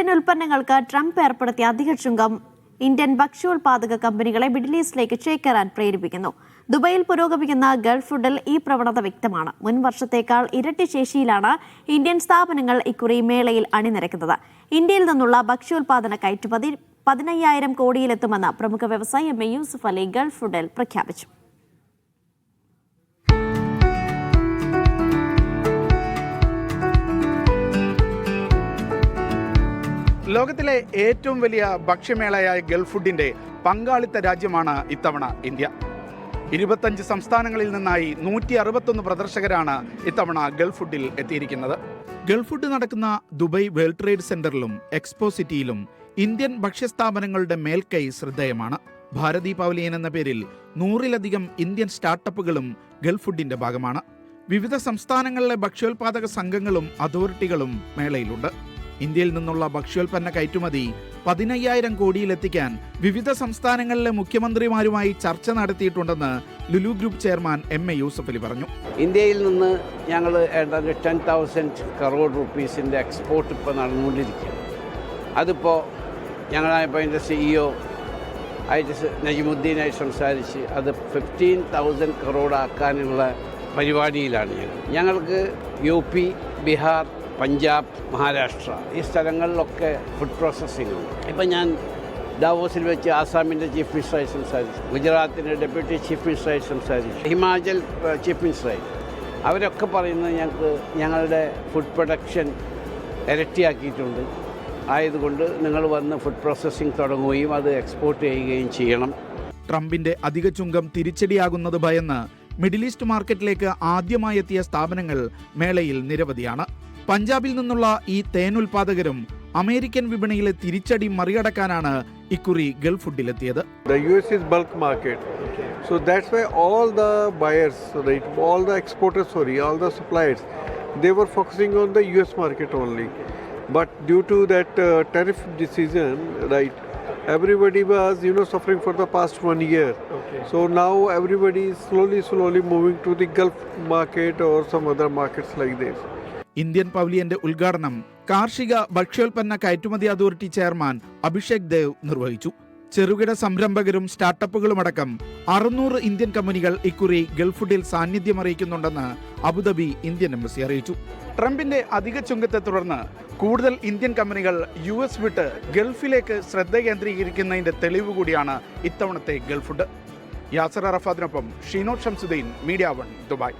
Indian ഉൽപ്പന്നങ്ങൾക്ക് Trump ഏർപ്പെടുത്തിയ അധിക ചുങ്കം ഇന്ത്യൻ ഭക്ഷ്യോൽപാദക കമ്പനികളെ മിഡിൽ ഈസ്റ്റിലേക്ക് ചേക്കേറാൻ പ്രേരിപ്പിക്കുന്നു. ദുബൈയിൽ പുരോഗമിക്കുന്ന ഗൾഫ് ഫുഡിൽ ഈ പ്രവണത വ്യക്തമാണ്. മുൻ വർഷത്തേക്കാൾ ഇരട്ടി ശേഷിയിലാണ് ഇന്ത്യൻ സ്ഥാപനങ്ങൾ ഇക്കുറി മേളയിൽ അണിനിരക്കുന്നത്. ഇന്ത്യയിൽ നിന്നുള്ള ഭക്ഷ്യോൽപാദന കയറ്റുമതി 15,000 കോടിയിലെത്തുമെന്ന് പ്രമുഖ വ്യവസായി M A Yusuff Ali Gulf ഫുഡിൽ പ്രഖ്യാപിച്ചു. ലോകത്തിലെ ഏറ്റവും വലിയ ഭക്ഷ്യമേളയായ ഗൾഫ് ഫുഡിന്റെ പങ്കാളിത്ത രാജ്യമാണ് ഇത്തവണ ഇന്ത്യ. 25 സംസ്ഥാനങ്ങളിൽ നിന്നായി 161 പ്രദർശകരാണ് ഇത്തവണ ഗൾഫ് ഫുഡിൽ എത്തിയിരിക്കുന്നത്. ഗൾഫ് ഫുഡ് നടക്കുന്ന ദുബൈ വേൾഡ് ട്രേഡ് സെന്ററിലും എക്സ്പോ സിറ്റിയിലും ഇന്ത്യൻ ഭക്ഷ്യസ്ഥാപനങ്ങളുടെ മേൽക്കൈ ശ്രദ്ധേയമാണ്. ഭാരതി പവലിയൻ എന്ന പേരിൽ 100-ലധികം ഇന്ത്യൻ സ്റ്റാർട്ടപ്പുകളും ഗൾഫ് ഫുഡിന്റെ ഭാഗമാണ്. വിവിധ സംസ്ഥാനങ്ങളിലെ ഭക്ഷ്യോൽപാദക സംഘങ്ങളും അതോറിറ്റികളും മേളയിലുണ്ട്. ഇന്ത്യയിൽ നിന്നുള്ള ഭക്ഷ്യോൽപ്പന്ന കയറ്റുമതി 15,000 കോടിയിലെത്തിക്കാൻ വിവിധ സംസ്ഥാനങ്ങളിലെ മുഖ്യമന്ത്രിമാരുമായി ചർച്ച നടത്തിയിട്ടുണ്ടെന്ന് Lulu group chairman M A Yusuff Ali പറഞ്ഞു. ഇന്ത്യയിൽ നിന്ന് ഞങ്ങൾ 10,000 crore റുപ്പീസിൻ്റെ എക്സ്പോർട്ട് ഇപ്പോൾ നടന്നുകൊണ്ടിരിക്കുകയാണ്. അതിപ്പോൾ ഞങ്ങളായപ്പോൾ അതിൻ്റെ CEO ആയിട്ട് നജിമുദ്ദീനായിട്ട് സംസാരിച്ച് അത് 15,000 crore ആക്കാനുള്ള പരിപാടിയിലാണ് ഞങ്ങൾക്ക് UP, ബീഹാർ, പഞ്ചാബ്, മഹാരാഷ്ട്ര ഈ സ്ഥലങ്ങളിലൊക്കെ ഫുഡ് പ്രോസസ്സിംഗ് ഉണ്ട്. ഇപ്പം ഞാൻ ദാവോസിൽ വെച്ച് ആസാമിൻ്റെ ചീഫ് മിനിസ്റ്ററായി സംസാരിച്ചു, ഗുജറാത്തിൻ്റെ ഡെപ്യൂട്ടി ചീഫ് മിനിസ്റ്ററായി സംസാരിച്ചു, ഹിമാചൽ ചീഫ് മിനിസ്റ്ററായി. അവരൊക്കെ പറയുന്നത് ഞങ്ങളുടെ ഫുഡ് പ്രൊഡക്ഷൻ ഇരട്ടിയാക്കിയിട്ടുണ്ട്. ആയതുകൊണ്ട് നിങ്ങൾ വന്ന് ഫുഡ് പ്രോസസ്സിംഗ് തുടങ്ങുകയും അത് എക്സ്പോർട്ട് ചെയ്യുകയും ചെയ്യണം. ട്രംപിന്റെ അധിക ചുങ്കം തിരിച്ചടിയാകുന്നത് ഭയന്ന് മിഡിൽ ഈസ്റ്റ് മാർക്കറ്റിലേക്ക് ആദ്യമായി എത്തിയ സ്ഥാപനങ്ങൾ മേളയിൽ നിരവധിയാണ്. പഞ്ചാബിൽ നിന്നുള്ള ഈ തേൻ ഉൽപാദകരും അമേരിക്കൻ വിപണിയിലെ തിരിച്ചടി മറികടക്കാനാണ് ഇക്കുറി Gulf ഫുഡിലെത്തിയത്. The US is bulk market. So that's why all the buyers, right, all the exporters, all the suppliers, they were focusing on the US market only. But due to that tariff decision, right, everybody was, suffering for the past 1 year. Okay. So now everybody is slowly moving to the Gulf market or some other markets like this. Indian പവലിയന്റെ ഉദ്ഘാടനം കാർഷിക ഭക്ഷ്യോൽപ്പന്ന കയറ്റുമതി authority chairman Abhishek Dev നിർവഹിച്ചു. ചെറുകിട സംരംഭകരും സ്റ്റാർട്ടപ്പുകളുമടക്കം 600 Indian കമ്പനികൾ ഇക്കുറി Gulf ഫുഡിൽ സാന്നിധ്യം അറിയിക്കുന്നുണ്ടെന്ന് അബുദാബി ഇന്ത്യൻ എംബസി അറിയിച്ചു. ട്രംപിന്റെ അധിക ചുങ്കത്തെ തുടർന്ന് കൂടുതൽ ഇന്ത്യൻ കമ്പനികൾ US വിട്ട് ഗൾഫിലേക്ക് ശ്രദ്ധ കേന്ദ്രീകരിക്കുന്നതിന്റെ തെളിവ് കൂടിയാണ് ഇത്തവണത്തെ ഗൾഫ് ഫുഡ്. യാസർ അറഫാദിനൊപ്പം ഷീനോദ് ഷംസുദ്ദീൻ, മീഡിയ 1, ദുബായ്.